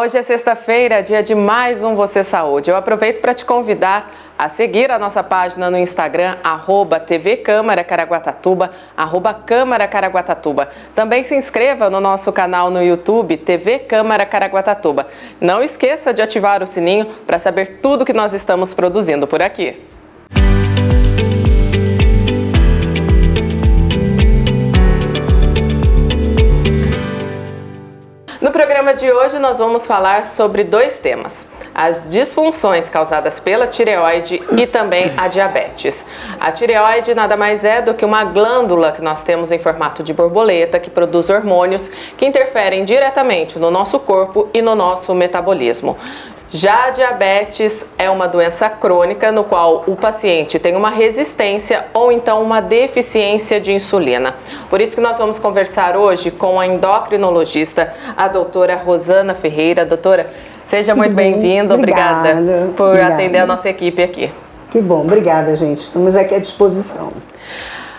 hoje é sexta-feira, dia de mais um Você Saúde. Eu aproveito para te convidar a seguir a nossa página no Instagram, @TV Câmara Caraguatatuba, @Câmara Caraguatatuba. Também se inscreva no nosso canal no YouTube, TV Câmara Caraguatatuba. Não esqueça de ativar o sininho para saber tudo que nós estamos produzindo por aqui. No programa de hoje nós vamos falar sobre dois temas: as disfunções causadas pela tireoide e também a diabetes. A tireoide nada mais é do que uma glândula que nós temos em formato de borboleta que produz hormônios que interferem diretamente no nosso corpo e no nosso metabolismo. Já a diabetes é uma doença crônica no qual o paciente tem uma resistência ou então uma deficiência de insulina. Por isso que nós vamos conversar hoje com a endocrinologista, a doutora Rosana Ferreira. Doutora, seja muito bem-vinda, obrigada por atender a nossa equipe aqui. Que bom, obrigada, gente. Estamos aqui à disposição.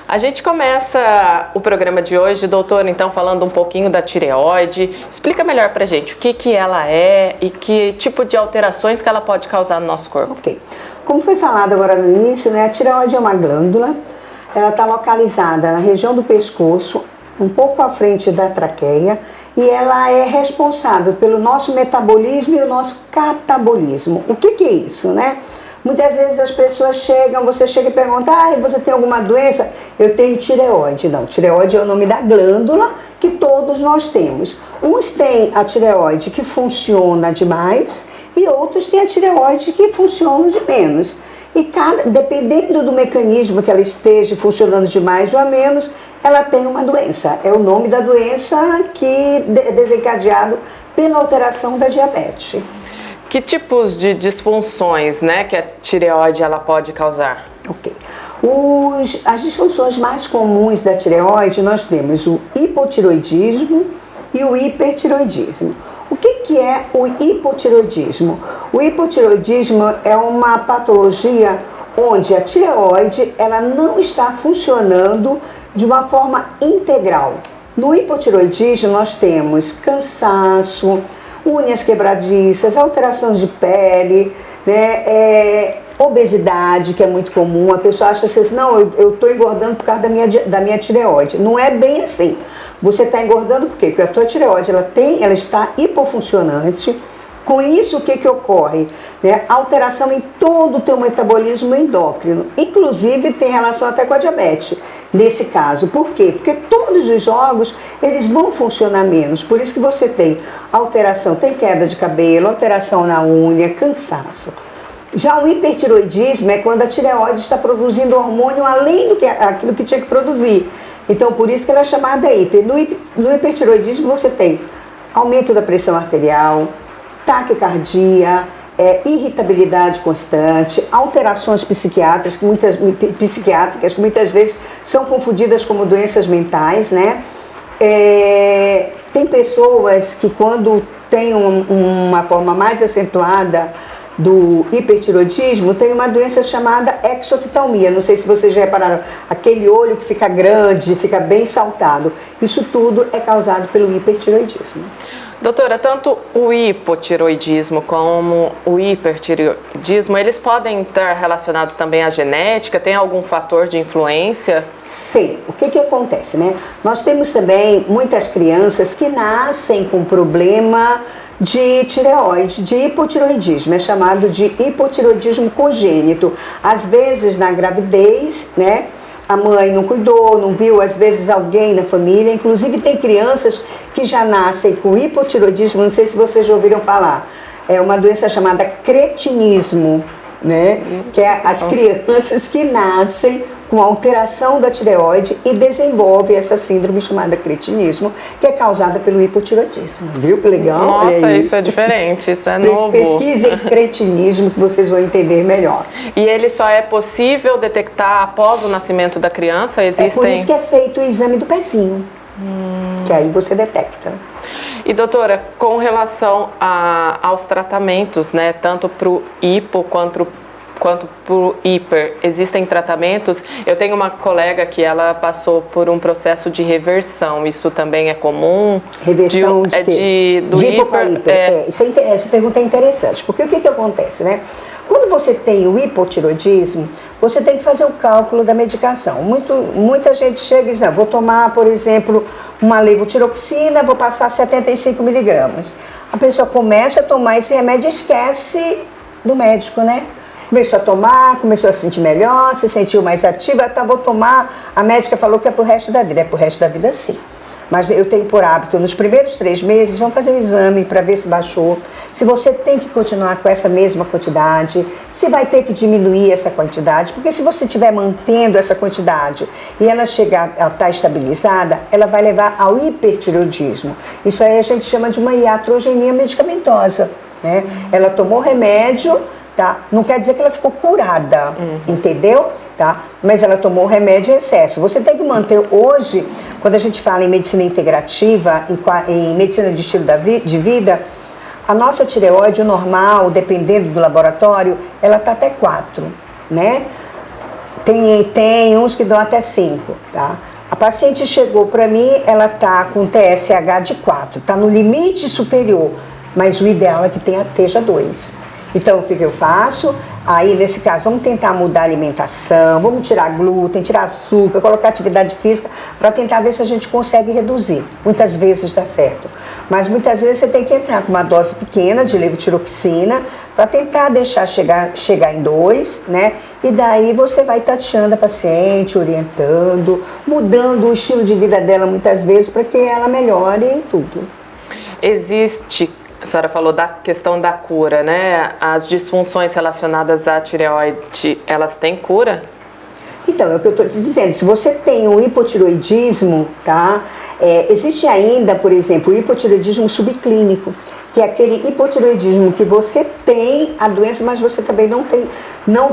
A gente começa o programa de hoje, doutora, então falando um pouquinho da tireoide. Explica melhor pra gente o que ela é e que tipo de alterações que ela pode causar no nosso corpo. Ok. Como foi falado agora no início, né, a tireoide é uma glândula, ela está localizada na região do pescoço, um pouco à frente da traqueia, e ela é responsável pelo nosso metabolismo e o nosso catabolismo. O que é isso, né? Muitas vezes as pessoas chegam, você chega e pergunta: você tem alguma doença? Eu tenho tireoide. Não, tireoide é o nome da glândula que todos nós temos. Uns têm a tireoide que funciona demais e outros têm a tireoide que funciona de menos. E dependendo do mecanismo que ela esteja funcionando de mais ou a menos, ela tem uma doença. É o nome da doença que é desencadeado pela alteração da diabetes. Que tipos de disfunções, né, que a tireoide ela pode causar? Ok. As disfunções mais comuns da tireoide, nós temos o hipotireoidismo e o hipertireoidismo. O que é o hipotireoidismo? O hipotireoidismo é uma patologia onde a tireoide ela não está funcionando de uma forma integral. No hipotireoidismo nós temos cansaço, unhas quebradiças, alteração de pele, né, obesidade, que é muito comum. A pessoa acha assim: não, eu estou engordando por causa da minha tireoide. Não é bem assim. Você está engordando por quê? Porque a tua tireoide ela está hipofuncionante. Com isso, o que ocorre? Alteração em todo o teu metabolismo endócrino. Inclusive, tem relação até com a diabetes. Nesse caso, por quê? Porque todos os órgãos, eles vão funcionar menos. Por isso que você tem alteração, tem queda de cabelo, alteração na unha, cansaço. Já o hipertireoidismo é quando a tireoide está produzindo hormônio além do que aquilo que tinha que produzir. Então, por isso que ela é chamada hiper. No hipertireoidismo você tem aumento da pressão arterial, taquicardia, irritabilidade constante, alterações psiquiátricas que muitas vezes são confundidas como doenças mentais, né? Tem pessoas que quando tem uma forma mais acentuada do hipertireoidismo, tem uma doença chamada exoftalmia. Não sei se vocês já repararam, aquele olho que fica grande, fica bem saltado. Isso tudo é causado pelo hipertireoidismo. Doutora, tanto o hipotireoidismo como o hipertireoidismo, eles podem estar relacionados também à genética? Tem algum fator de influência? Sim. O que acontece, né? Nós temos também muitas crianças que nascem com problema de tireoide, de hipotireoidismo, é chamado de hipotireoidismo congênito. Às vezes na gravidez, né? A mãe não cuidou, não viu, às vezes alguém na família. Inclusive tem crianças que já nascem com hipotireoidismo, não sei se vocês já ouviram falar. É uma doença chamada cretinismo, né? Que é as crianças que nascem com alteração da tireoide e desenvolve essa síndrome chamada cretinismo, que é causada pelo hipotireoidismo. Viu que legal? Nossa, isso é diferente, isso é novo. Pesquisem cretinismo que vocês vão entender melhor. E ele só é possível detectar após o nascimento da criança? Existem... É por isso que é feito o exame do pezinho, que aí você detecta. E doutora, com relação aos tratamentos, né, tanto para o hipo quanto quanto para o hiper, existem tratamentos? Eu tenho uma colega que ela passou por um processo de reversão, isso também é comum? Reversão de quê? Do de hiper? Essa pergunta é interessante, porque o que acontece, né? Quando você tem o hipotiroidismo, você tem que fazer o cálculo da medicação. Muita gente chega e diz, não, vou tomar, por exemplo, uma levotiroxina, vou passar 75 miligramas. A pessoa começa a tomar esse remédio e esquece do médico, né? Começou a tomar, começou a se sentir melhor, se sentiu mais ativa, tá, vou tomar. A médica falou que é pro resto da vida. É pro resto da vida, sim. Mas eu tenho por hábito, nos primeiros 3 meses, vamos fazer um exame para ver se baixou, se você tem que continuar com essa mesma quantidade, se vai ter que diminuir essa quantidade, porque se você estiver mantendo essa quantidade e ela chegar a estar estabilizada, ela vai levar ao hipertireoidismo. Isso aí a gente chama de uma iatrogenia medicamentosa, né? Ela tomou remédio, tá? Não quer dizer que ela ficou curada, entendeu? Tá? Mas ela tomou remédio em excesso. Você tem que manter hoje, quando a gente fala em medicina integrativa, em medicina de estilo de vida, a nossa tireoide, o normal, dependendo do laboratório, ela está até 4, né? Tem uns que dão até 5, tá? A paciente chegou para mim, ela está com TSH de 4, está no limite superior, mas o ideal é que esteja 2. Então, o que eu faço? Aí, nesse caso, vamos tentar mudar a alimentação, vamos tirar glúten, tirar açúcar, colocar atividade física, para tentar ver se a gente consegue reduzir. Muitas vezes dá certo, mas muitas vezes você tem que entrar com uma dose pequena de levotiroxina, para tentar deixar chegar em 2, né? E daí você vai tateando a paciente, orientando, mudando o estilo de vida dela muitas vezes, para que ela melhore tudo. A senhora falou da questão da cura, né? As disfunções relacionadas à tireoide, elas têm cura? Então, é o que eu estou te dizendo. Se você tem o hipotiroidismo, tá? Existe ainda, por exemplo, o hipotiroidismo subclínico, que é aquele hipotiroidismo que você tem a doença, mas você também não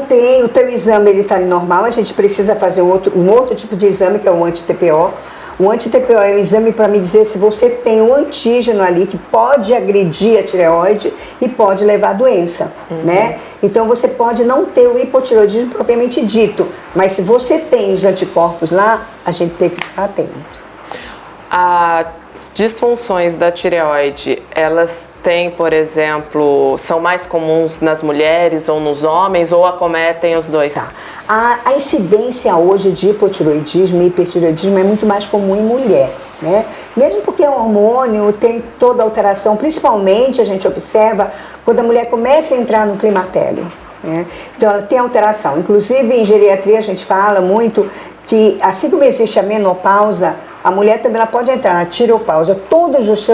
tem o teu exame, ele está normal, a gente precisa fazer um outro tipo de exame, que é o anti-TPO. O anti-TPO é um exame para me dizer se você tem um antígeno ali que pode agredir a tireoide e pode levar à doença, né? Então você pode não ter o hipotireoidismo propriamente dito, mas se você tem os anticorpos lá, a gente tem que ficar atento. As disfunções da tireoide, elas têm, por exemplo, são mais comuns nas mulheres ou nos homens, ou acometem os dois? Tá. A incidência hoje de hipotiroidismo e hipertiroidismo é muito mais comum em mulher, né? Mesmo porque o hormônio tem toda alteração, principalmente a gente observa quando a mulher começa a entrar no climatério, né? Então ela tem alteração. Inclusive em geriatria a gente fala muito que assim como existe a menopausa, a mulher também ela pode entrar na tireopausa. Todas as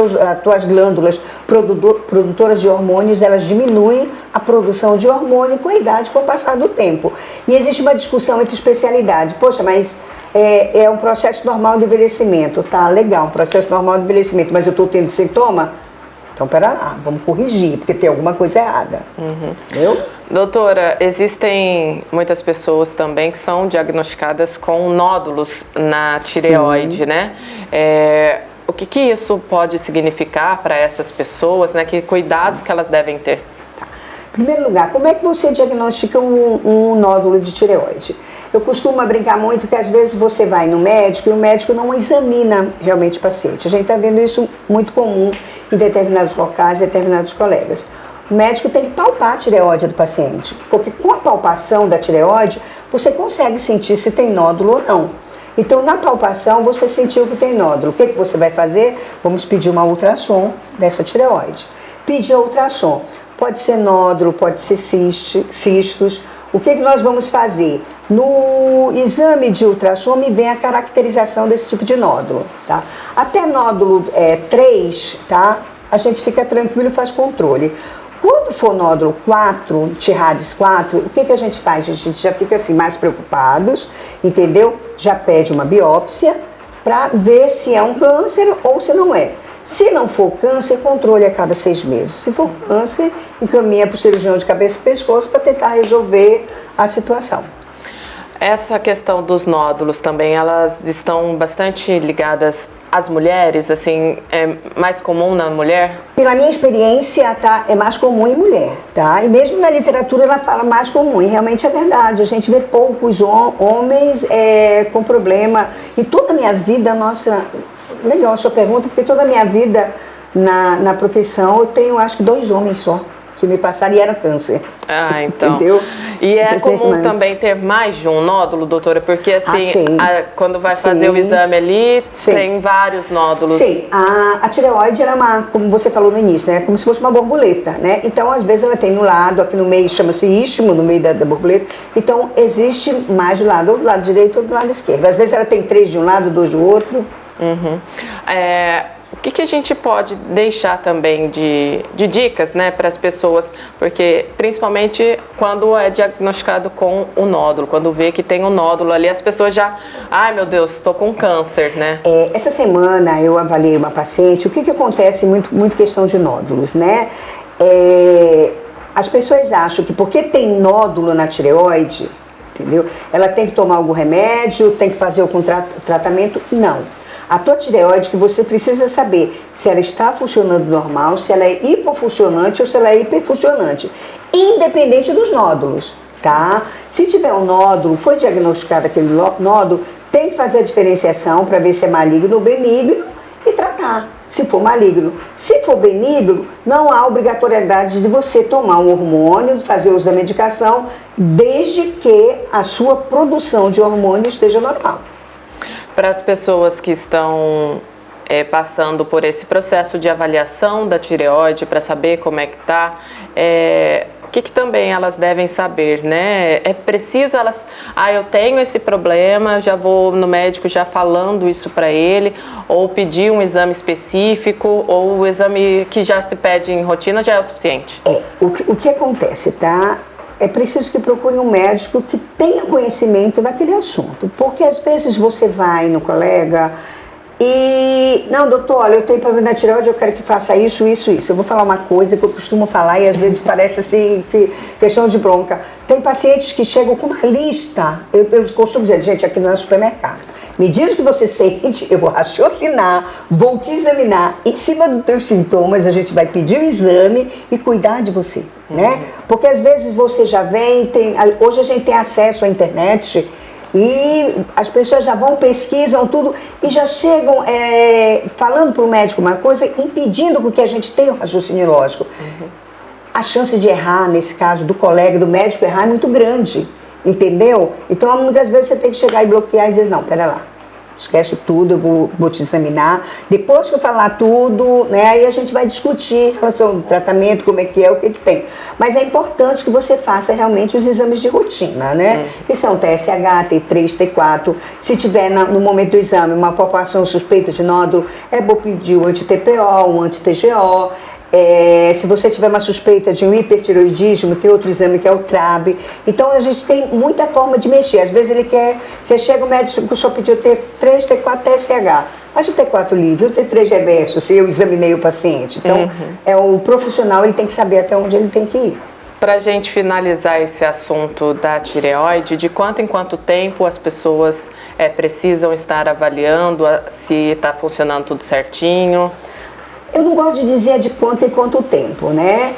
tuas glândulas produtoras de hormônios, elas diminuem a produção de hormônio com a idade, com o passar do tempo. E existe uma discussão entre especialidades. Poxa, mas é um processo normal de envelhecimento. Tá, legal, um processo normal de envelhecimento, mas eu estou tendo sintoma? Então, pera lá, vamos corrigir, porque tem alguma coisa errada. Entendeu? Doutora, existem muitas pessoas também que são diagnosticadas com nódulos na tireoide, né? O que isso pode significar para essas pessoas, né? Que cuidados que elas devem ter? Em primeiro lugar, como é que você diagnostica um nódulo de tireoide? Eu costumo brincar muito que às vezes você vai no médico e o médico não examina realmente o paciente. A gente está vendo isso muito comum em determinados locais, determinados colegas. O médico tem que palpar a tireoide do paciente, porque com a palpação da tireoide, você consegue sentir se tem nódulo ou não. Então, na palpação, você sentiu que tem nódulo. O que você vai fazer? Vamos pedir uma ultrassom dessa tireoide. Pedir a ultrassom. Pode ser nódulo, pode ser cistos. O que nós vamos fazer? No exame de ultrassom me vem a caracterização desse tipo de nódulo, tá? Até nódulo 3, tá? A gente fica tranquilo e faz controle. Quando for nódulo 4, TIRADS 4, o que a gente faz? A gente já fica assim mais preocupados, entendeu? Já pede uma biópsia para ver se é um câncer ou se não é. Se não for câncer, controle a cada 6 meses. Se for câncer, encaminha para o cirurgião de cabeça e pescoço para tentar resolver a situação. Essa questão dos nódulos também, elas estão bastante ligadas às mulheres, assim, é mais comum na mulher? Pela minha experiência, tá, é mais comum em mulher, tá? E mesmo na literatura ela fala mais comum, e realmente é verdade. A gente vê poucos homens com problema. E toda a minha vida, nossa, legal a sua pergunta, porque toda a minha vida na profissão eu tenho acho que 2 homens só que me passaram e era câncer. Ah, então. Entendeu? E é comum também ter mais de um nódulo, doutora? Porque assim, quando vai fazer o exame ali, tem vários nódulos. Sim, a tireoide ela é uma, como você falou no início, né? Como se fosse uma borboleta, né? Então, às vezes ela tem no lado, aqui no meio chama-se istmo, no meio da borboleta. Então, existe mais do lado direito ou do lado esquerdo. Às vezes ela tem 3 de um lado, 2 do outro. Uhum. O que a gente pode deixar também de dicas, né, para as pessoas, porque principalmente quando é diagnosticado com o nódulo, quando vê que tem um nódulo ali, as pessoas já, ai meu Deus, estou com câncer, né? Essa semana eu avaliei uma paciente, o que acontece muito questão de nódulos, né? As pessoas acham que porque tem nódulo na tireoide, entendeu? Ela tem que tomar algum remédio, tem que fazer algum tratamento, não. A tua tireoide, que você precisa saber se ela está funcionando normal, se ela é hipofuncionante ou se ela é hiperfuncionante, independente dos nódulos, tá? Se tiver um nódulo, foi diagnosticado aquele nódulo, tem que fazer a diferenciação para ver se é maligno ou benigno e tratar, se for maligno. Se for benigno, não há obrigatoriedade de você tomar um hormônio, fazer uso da medicação, desde que a sua produção de hormônio esteja normal. Para as pessoas que estão passando por esse processo de avaliação da tireoide, para saber como é que está, o que também elas devem saber, né? É preciso elas, eu tenho esse problema, já vou no médico já falando isso para ele, ou pedir um exame específico, ou o exame que já se pede em rotina já é o suficiente? O que acontece, tá? É preciso que procure um médico que tenha conhecimento daquele assunto, porque às vezes você vai no colega e, não, doutor, olha, eu tenho problema na tireoide, eu quero que faça isso. Eu vou falar uma coisa que eu costumo falar e às vezes parece assim, questão de bronca. Tem pacientes que chegam com uma lista, eu costumo dizer, gente, aqui não é supermercado. Me diz o que você sente, eu vou raciocinar, vou te examinar. Em cima dos teus sintomas, a gente vai pedir o exame e cuidar de você, né? Porque às vezes você já vem, hoje a gente tem acesso à internet e as pessoas já vão, pesquisam tudo e já chegam falando para o médico uma coisa, impedindo que a gente tenha o raciocínio lógico. A chance de errar, nesse caso, do colega, do médico errar é muito grande. Entendeu? Então, muitas vezes você tem que chegar e bloquear e dizer, não, pera lá, esquece tudo, eu vou te examinar. Depois que eu falar tudo, né, aí a gente vai discutir em relação ao tratamento, como é que é, o que tem. Mas é importante que você faça realmente os exames de rotina, né? Que são TSH, T3, T4. Se tiver no momento do exame uma população suspeita de nódulo, é bom pedir um anti-TPO, um anti-TGO. Se você tiver uma suspeita de um hipertiroidismo, tem outro exame que é o TRAB. Então a gente tem muita forma de mexer. Às vezes você chega o médico só pediu T3, T4, TSH. Mas o T4 livre, o T3 reverso, se eu examinei o paciente. Então o profissional ele tem que saber até onde ele tem que ir. Para a gente finalizar esse assunto da tireoide, de quanto em quanto tempo as pessoas precisam estar avaliando se está funcionando tudo certinho? Eu não gosto de dizer de quanto em quanto tempo, né?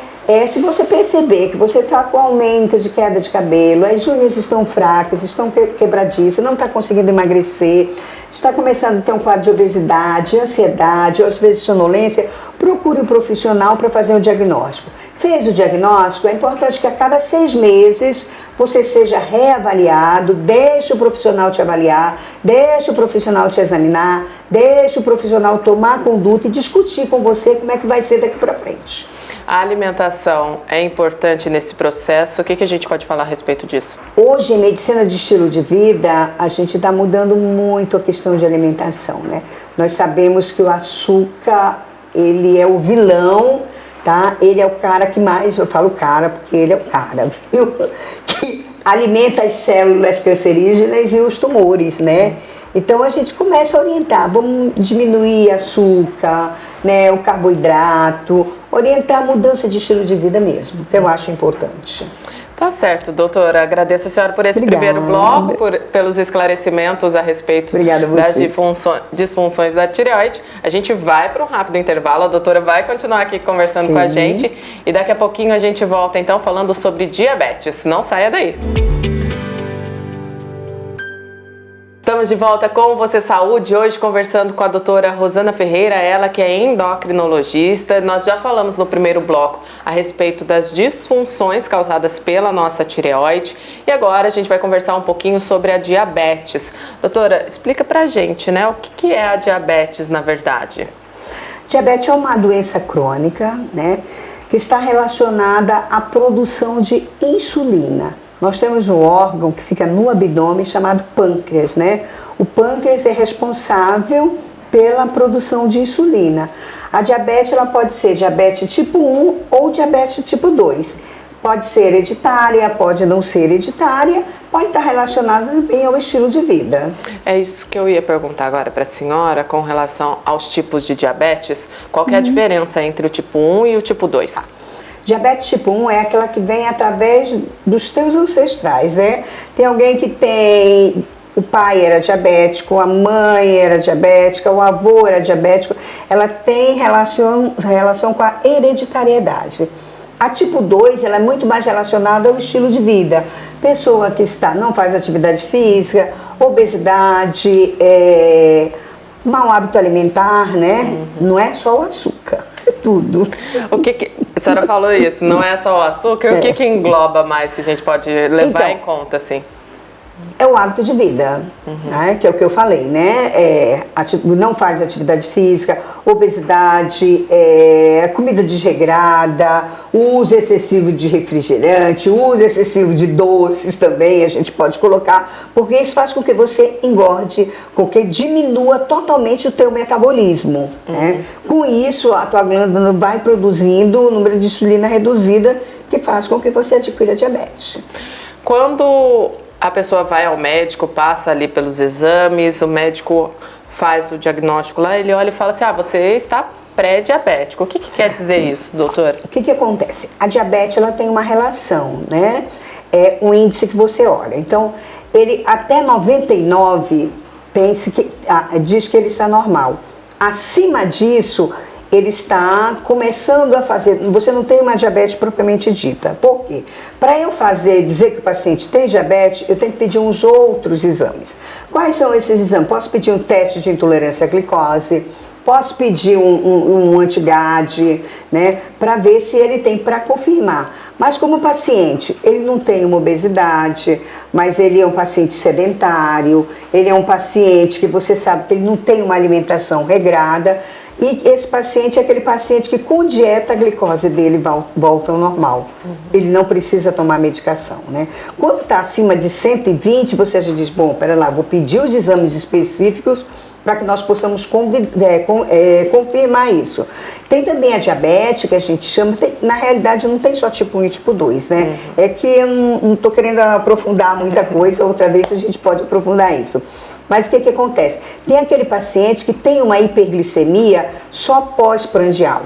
Se você perceber que você está com aumento de queda de cabelo, as unhas estão fracas, estão quebradiças, não está conseguindo emagrecer, está começando a ter um quadro de obesidade, ansiedade, ou às vezes sonolência, procure um profissional para fazer o diagnóstico. Fez o diagnóstico, é importante que a cada 6 meses você seja reavaliado, deixe o profissional te avaliar, deixe o profissional te examinar, deixe o profissional tomar conduta e discutir com você como é que vai ser daqui para frente. A alimentação é importante nesse processo, o que a gente pode falar a respeito disso? Hoje, em medicina de estilo de vida, a gente está mudando muito a questão de alimentação, né? Nós sabemos que o açúcar, ele é o vilão, tá? Ele é o cara que mais, eu falo cara porque ele é o cara, viu? Que alimenta as células cancerígenas e os tumores, né? Então a gente começa a orientar, vamos diminuir açúcar, né, o carboidrato, orientar a mudança de estilo de vida mesmo, que eu acho importante. Tá certo, doutora. Agradeço a senhora por esse primeiro bloco, pelos esclarecimentos a respeito das disfunções da tireoide. A gente vai para um rápido intervalo, a doutora vai continuar aqui conversando com a gente e daqui a pouquinho a gente volta então falando sobre diabetes. Não saia daí. Estamos de volta com Você Saúde, hoje conversando com a doutora Rosana Ferreira, ela que é endocrinologista. Nós já falamos no primeiro bloco a respeito das disfunções causadas pela nossa tireoide e agora a gente vai conversar um pouquinho sobre a diabetes. Doutora, explica pra gente, né, o que é a diabetes na verdade? Diabetes é uma doença crônica, né, que está relacionada à produção de insulina. Nós temos um órgão que fica no abdômen chamado pâncreas, né? O pâncreas é responsável pela produção de insulina. A diabetes, ela pode ser diabetes tipo 1 ou diabetes tipo 2. Pode ser hereditária, pode não ser hereditária, pode estar relacionada também ao estilo de vida. É isso que eu ia perguntar agora para a senhora com relação aos tipos de diabetes. Qual que é a diferença entre o tipo 1 e o tipo 2? Diabetes tipo 1 é aquela que vem através dos teus ancestrais, né? Tem alguém que tem, o pai era diabético, a mãe era diabética, o avô era diabético, ela tem relação com a hereditariedade. A tipo 2, ela é muito mais relacionada ao estilo de vida. Pessoa que não faz atividade física, obesidade, mau hábito alimentar, né? Não é só o açúcar, é tudo. A senhora falou isso, não é só o açúcar, o que engloba mais que a gente pode levar em conta, assim? É o hábito de vida, né? Que é o que eu falei, né? Não faz atividade física, obesidade, comida desregrada, uso excessivo de refrigerante, uso excessivo de doces também, a gente pode colocar, porque isso faz com que você engorde, com que diminua totalmente o teu metabolismo, né? Com isso, a tua glândula vai produzindo o número de insulina reduzida, que faz com que você adquira diabetes. Quando a pessoa vai ao médico, passa ali pelos exames, o médico faz o diagnóstico lá, ele olha e fala assim, você está pré-diabético. O que quer dizer isso, doutora? O que acontece? A diabetes, ela tem uma relação, né? É um índice que você olha. Então, ele até 99 diz que ele está normal. Acima disso, ele está começando a fazer, você não tem uma diabetes propriamente dita. Por quê? Para eu dizer que o paciente tem diabetes, eu tenho que pedir uns outros exames. Quais são esses exames? Posso pedir um teste de intolerância à glicose, posso pedir um anti-GAD, né, para ver se ele tem, para confirmar. Mas como o paciente, ele não tem uma obesidade, mas ele é um paciente sedentário, ele é um paciente que você sabe que ele não tem uma alimentação regrada, e esse paciente é aquele paciente que com dieta a glicose dele volta ao normal. Ele não precisa tomar medicação, né? Quando está acima de 120, você já diz, bom, pera lá, vou pedir os exames específicos para que nós possamos confirmar isso. Tem também a diabetes, que a gente chama, na realidade não tem só tipo 1 e tipo 2, né? É que eu não estou querendo aprofundar muita coisa, outra vez a gente pode aprofundar isso. Mas o que acontece? Tem aquele paciente que tem uma hiperglicemia só pós-prandial.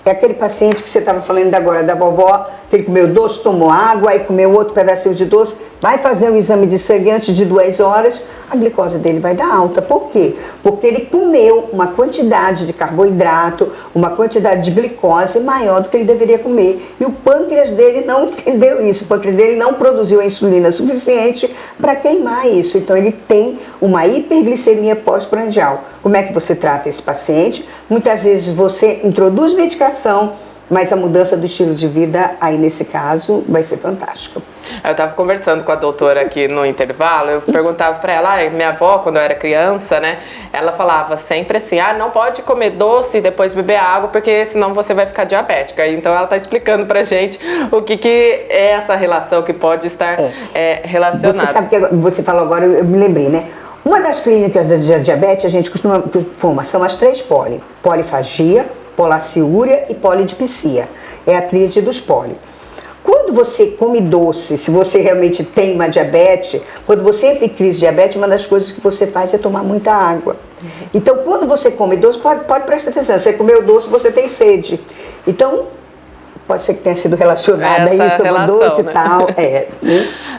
É aquele paciente que você estava falando agora, da vovó, que ele comeu doce, tomou água, aí comeu outro pedacinho de doce, vai fazer um exame de sangue antes de 2 horas, a glicose dele vai dar alta. Por quê? Porque ele comeu uma quantidade de carboidrato, uma quantidade de glicose maior do que ele deveria comer. E o pâncreas dele não entendeu isso, o pâncreas dele não produziu a insulina suficiente para queimar isso. Então ele tem uma hiperglicemia pós-prandial. Como é que você trata esse paciente? Muitas vezes você introduz medicação, mas a mudança do estilo de vida, aí nesse caso, vai ser fantástica. Eu estava conversando com a doutora aqui no intervalo, eu perguntava para ela, minha avó, quando eu era criança, né, ela falava sempre assim, não pode comer doce e depois beber água, porque senão você vai ficar diabética. Então ela está explicando pra gente o que é essa relação que pode estar relacionada. Você sabe que você falou agora, eu me lembrei, né? Uma das clínicas da diabetes, a gente costuma formar, são as 3 polifagia, polaciúria e polidipsia. É a tríade dos poli. Quando você come doce, se você realmente tem uma diabetes, quando você entra em crise de diabetes, uma das coisas que você faz é tomar muita água. Então, quando você come doce, pode prestar atenção, você comeu doce, você tem sede. Então, pode ser que tenha sido relacionada a isso, doce e tal.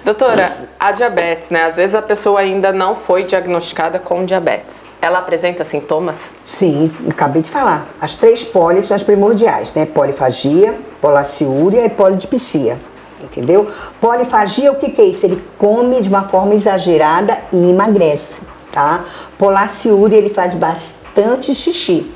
Doutora, a diabetes, né? Às vezes a pessoa ainda não foi diagnosticada com diabetes. Ela apresenta sintomas? Sim, acabei de falar. As 3 polis são as primordiais, né? Polifagia, polaciúria e polidipsia. Entendeu? Polifagia, o que é isso? Ele come de uma forma exagerada e emagrece, tá? Polaciúria, ele faz bastante xixi,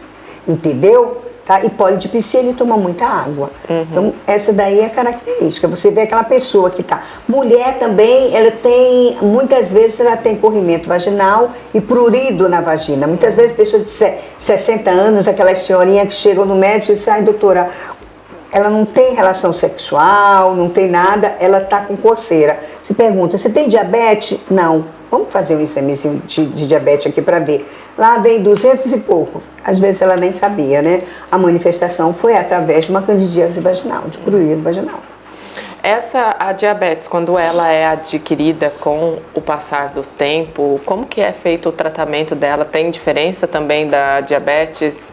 entendeu? Tá? E polidipsia, ele toma muita água. Então, essa daí é a característica. Você vê aquela pessoa que tá... Mulher também, ela tem... Muitas vezes ela tem corrimento vaginal e prurido na vagina. Muitas vezes, pessoa de 60 anos, aquela senhorinha que chegou no médico e disse, ai, doutora, ela não tem relação sexual, não tem nada, ela tá com coceira. Se pergunta, você tem diabetes? Não. Vamos fazer um examezinho de diabetes aqui para ver. Lá vem 200 e pouco. Às vezes ela nem sabia, né? A manifestação foi através de uma candidíase vaginal, de prurido vaginal. A diabetes, quando ela é adquirida com o passar do tempo, como que é feito o tratamento dela? Tem diferença também da diabetes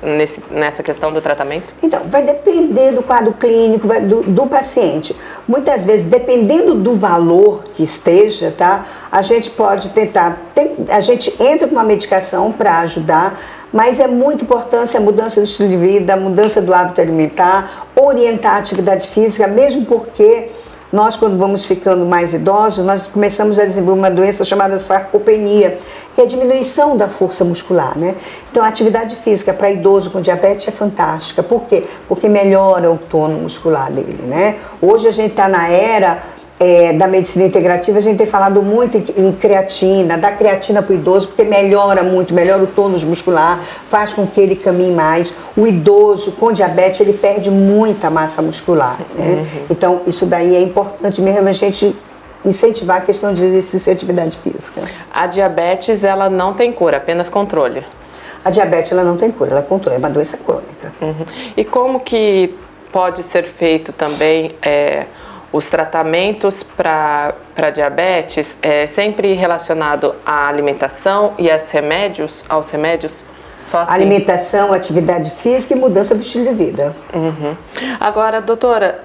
nessa questão do tratamento? Então, vai depender do quadro clínico, do paciente. Muitas vezes, dependendo do valor que esteja, tá? A gente pode tentar, a gente entra com uma medicação para ajudar, mas é muito importante a mudança do estilo de vida, a mudança do hábito alimentar, orientar a atividade física, mesmo porque nós, quando vamos ficando mais idosos, nós começamos a desenvolver uma doença chamada sarcopenia, que é a diminuição da força muscular, né? Então, a atividade física para idoso com diabetes é fantástica. Por quê? Porque melhora o tono muscular dele, né? Hoje a gente está na era da medicina integrativa, a gente tem falado muito em creatina, da creatina para o idoso, porque melhora muito, melhora o tônus muscular, faz com que ele caminhe mais. O idoso com diabetes, ele perde muita massa muscular, né? Então, isso daí é importante mesmo a gente incentivar a questão de exercício e atividade física. A diabetes, ela não tem cura, apenas controle? A diabetes, ela não tem cura, ela controla, é uma doença crônica. E como que pode ser feito também os tratamentos para diabetes, sempre relacionado à alimentação e aos remédios? Só assim? Alimentação, atividade física e mudança do estilo de vida. Agora, doutora,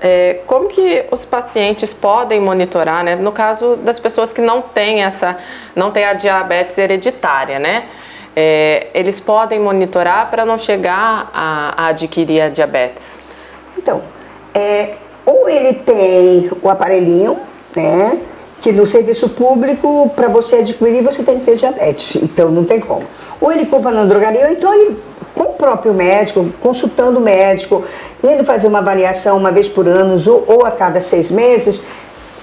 como que os pacientes podem monitorar, né? No caso das pessoas que não têm a diabetes hereditária, né? Eles podem monitorar para não chegar a adquirir a diabetes? Então, ou ele tem o aparelhinho, né? Que no serviço público, para você adquirir, você tem que ter diabetes. Então, não tem como. Ou ele compra na drogaria, ou então ele com o próprio médico, consultando o médico, indo fazer uma avaliação uma vez por ano ou a cada 6 meses,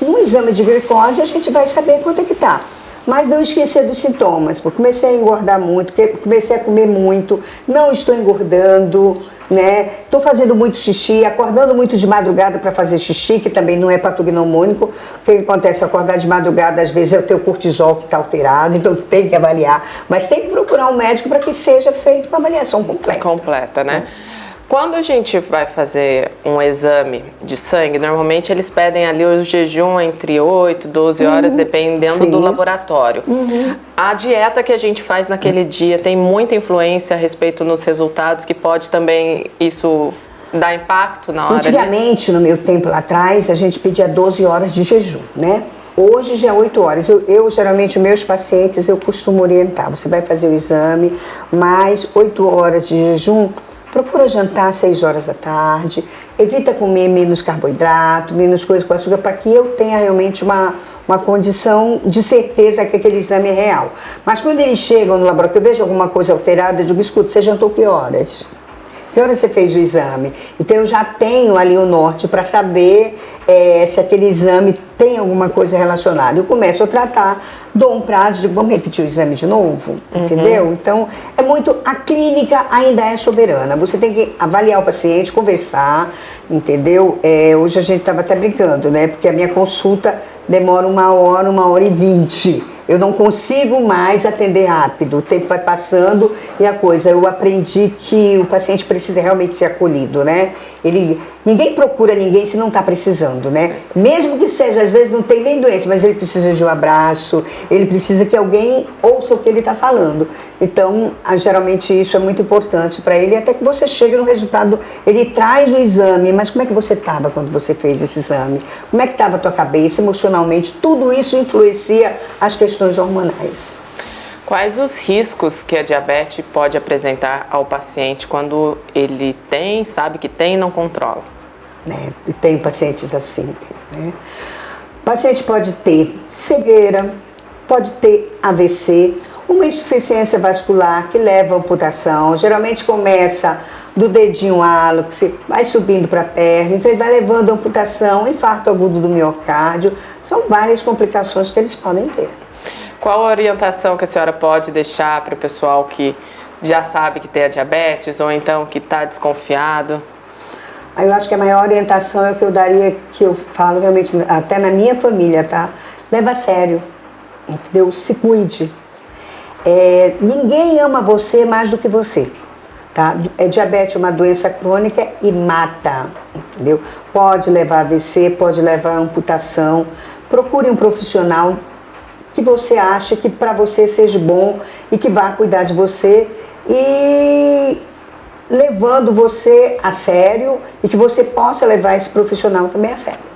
no exame de glicose a gente vai saber quanto é que está. Mas não esquecer dos sintomas, porque comecei a engordar muito, comecei a comer muito, não estou engordando, né? Estou fazendo muito xixi, acordando muito de madrugada para fazer xixi, que também não é patognomônico. O que acontece? Acordar de madrugada, às vezes é o teu cortisol que está alterado, então tem que avaliar. Mas tem que procurar um médico para que seja feita uma avaliação completa. Completa, né? Quando a gente vai fazer um exame de sangue, normalmente eles pedem ali o jejum entre 8 e 12 horas, dependendo do laboratório. A dieta que a gente faz naquele dia tem muita influência a respeito nos resultados, que pode também isso dar impacto na hora? Antigamente, no meu tempo lá atrás, a gente pedia 12 horas de jejum, né? Hoje já é 8 horas. Eu geralmente, meus pacientes, eu costumo orientar. Você vai fazer o exame, mais 8 horas de jejum. Procura jantar às 6 horas da tarde, evita comer menos carboidrato, menos coisa com açúcar, para que eu tenha realmente uma condição de certeza que aquele exame é real. Mas quando eles chegam no laboratório, eu vejo alguma coisa alterada, eu digo, escuta, você jantou que horas? Que horas você fez o exame? Então eu já tenho ali o norte para saber se aquele exame tem alguma coisa relacionada. Eu começo a tratar, dou um prazo, digo, vamos repetir o exame de novo, entendeu? Então, a clínica ainda é soberana. Você tem que avaliar o paciente, conversar, entendeu? Hoje a gente estava até brincando, né? Porque a minha consulta demora 1 hora, 1 hora e 20. Eu não consigo mais atender rápido, o tempo vai passando e eu aprendi que o paciente precisa realmente ser acolhido, né? Ninguém procura ninguém se não está precisando, né? Mesmo que seja, às vezes não tem nem doença, mas ele precisa de um abraço, ele precisa que alguém ouça o que ele está falando. Então, geralmente isso é muito importante para ele, até que você chegue no resultado, ele traz o exame, mas como é que você estava quando você fez esse exame? Como é que estava a tua cabeça, emocionalmente? Tudo isso influencia as questões hormonais. Quais os riscos que a diabetes pode apresentar ao paciente quando ele sabe que tem e não controla? E tem pacientes assim, né? O paciente pode ter cegueira, pode ter AVC, uma insuficiência vascular que leva à amputação, geralmente começa do dedinho halo, que você vai subindo para a perna, então ele vai levando a amputação, infarto agudo do miocárdio, são várias complicações que eles podem ter. Qual a orientação que a senhora pode deixar para o pessoal que já sabe que tem a diabetes ou então que está desconfiado? Eu acho que a maior orientação é o que eu daria, que eu falo realmente até na minha família, tá? Leva a sério, entendeu? Se cuide. Ninguém ama você mais do que você, tá? Diabetes é uma doença crônica e mata, entendeu? Pode levar a AVC, pode levar a amputação. Procure um profissional que você acha que para você seja bom e que vá cuidar de você e levando você a sério e que você possa levar esse profissional também a sério.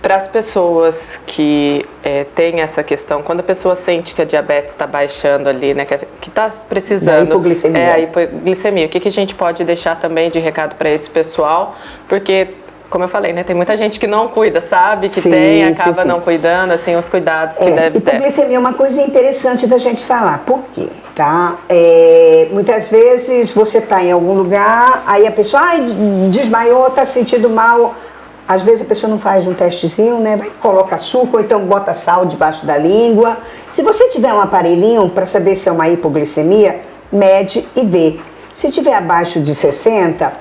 Para as pessoas que têm essa questão, quando a pessoa sente que a diabetes está baixando ali, né, que está precisando... Da hipoglicemia. A hipoglicemia. O que a gente pode deixar também de recado para esse pessoal? Porque, como eu falei, né, tem muita gente que não cuida, sabe que tem, acaba não cuidando, assim, os cuidados que deve ter. Hipoglicemia é uma coisa interessante da gente falar. Por quê? Tá? Muitas vezes você está em algum lugar, aí a pessoa desmaiou, está sentindo mal. Às vezes a pessoa não faz um testezinho, né? Vai, coloca açúcar ou então bota sal debaixo da língua. Se você tiver um aparelhinho para saber se é uma hipoglicemia, mede e vê. Se tiver abaixo de 60,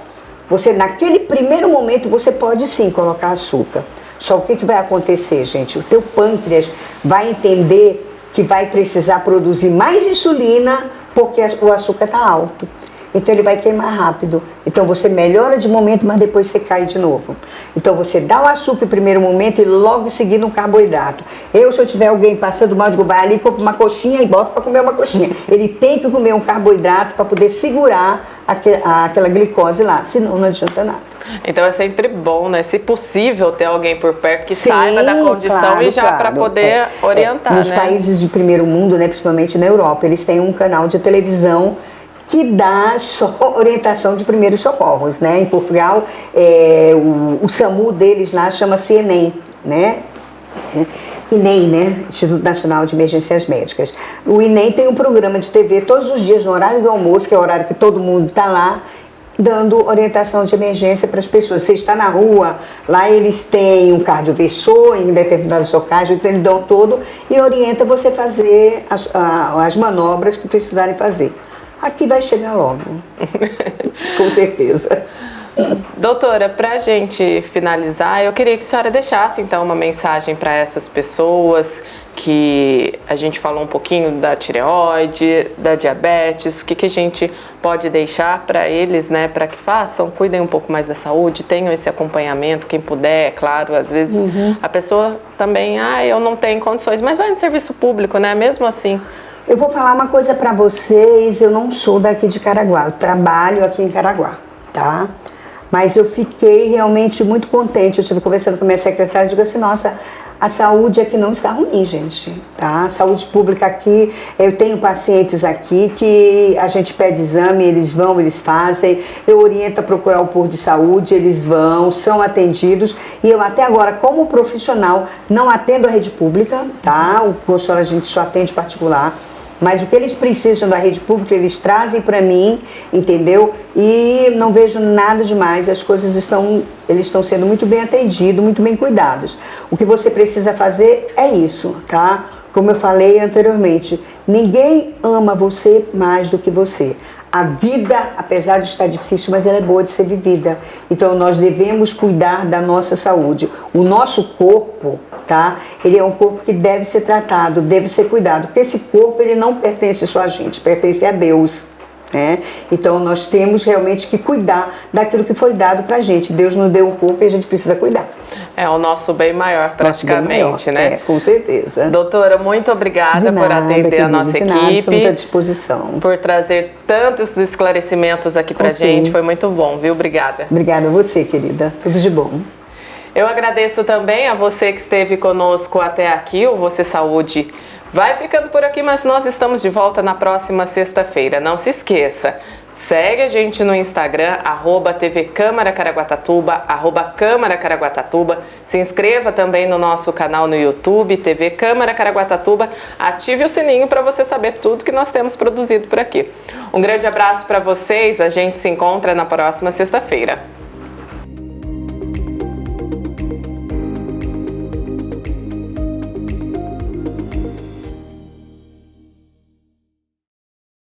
você naquele primeiro momento você pode sim colocar açúcar. Só o que vai acontecer, gente? O teu pâncreas vai entender que vai precisar produzir mais insulina porque o açúcar está alto. Então ele vai queimar rápido. Então você melhora de momento, mas depois você cai de novo. Então você dá o açúcar no primeiro momento e logo em seguida um carboidrato. Se eu tiver alguém passando mal de vai ali, compro uma coxinha e boto para comer uma coxinha. Ele tem que comer um carboidrato para poder segurar aquela glicose lá, senão não adianta nada. Então é sempre bom, né? Se possível, ter alguém por perto que saiba da condição, claro, e já para poder orientar, nos países de primeiro mundo, né, principalmente na Europa, eles têm um canal de televisão que dá só orientação de primeiros socorros, né? Em Portugal, o SAMU deles lá chama-se ENEM, né? INEM, né? Instituto Nacional de Emergências Médicas. O INEM tem um programa de TV todos os dias no horário do almoço, que é o horário que todo mundo está lá, dando orientação de emergência para as pessoas. Você está na rua, lá eles têm um cardioversor em determinados locais, então eles dão todo e orienta você a fazer as manobras que precisarem fazer. Aqui vai chegar logo, com certeza. Doutora, para a gente finalizar, eu queria que a senhora deixasse então uma mensagem para essas pessoas que a gente falou um pouquinho da tireoide, da diabetes, o que a gente pode deixar para eles, né, para que façam, cuidem um pouco mais da saúde, tenham esse acompanhamento, quem puder, é claro, às vezes a pessoa também, eu não tenho condições, mas vai no serviço público, né, mesmo assim. Eu vou falar uma coisa para vocês, eu não sou daqui de Caraguá, eu trabalho aqui em Caraguá, tá? Mas eu fiquei realmente muito contente, eu estive conversando com a minha secretária e digo assim, nossa, a saúde aqui não está ruim, gente, tá? A saúde pública aqui, eu tenho pacientes aqui que a gente pede exame, eles vão, eles fazem, eu oriento a procurar o posto de saúde, eles vão, são atendidos, e eu até agora, como profissional, não atendo a rede pública, tá? O consultório a gente só atende particular, mas o que eles precisam da rede pública, eles trazem para mim, entendeu? E não vejo nada demais, as coisas eles estão sendo muito bem atendidos, muito bem cuidados. O que você precisa fazer é isso, tá? Como eu falei anteriormente, ninguém ama você mais do que você. a vida, apesar de estar difícil, mas ela é boa de ser vivida. Então nós devemos cuidar da nossa saúde. O nosso corpo, tá? Ele é um corpo que deve ser tratado, deve ser cuidado, porque esse corpo ele não pertence só a gente, pertence a Deus. Então nós temos realmente que cuidar daquilo que foi dado pra gente. Deus nos deu um corpo e a gente precisa cuidar. É o nosso bem maior, praticamente, né? Com certeza. Doutora, muito obrigada por atender a nossa equipe. Estamos à disposição. Por trazer tantos esclarecimentos aqui pra gente. Foi muito bom, viu? Obrigada. Obrigada a você, querida. Tudo de bom. Eu agradeço também a você que esteve conosco até aqui, o Você Saúde vai ficando por aqui, mas nós estamos de volta na próxima sexta-feira. Não se esqueça, segue a gente no Instagram, @TV Câmara Caraguatatuba, @Câmara Caraguatatuba. Se inscreva também no nosso canal no YouTube, TV Câmara Caraguatatuba. Ative o sininho para você saber tudo que nós temos produzido por aqui. Um grande abraço para vocês, a gente se encontra na próxima sexta-feira.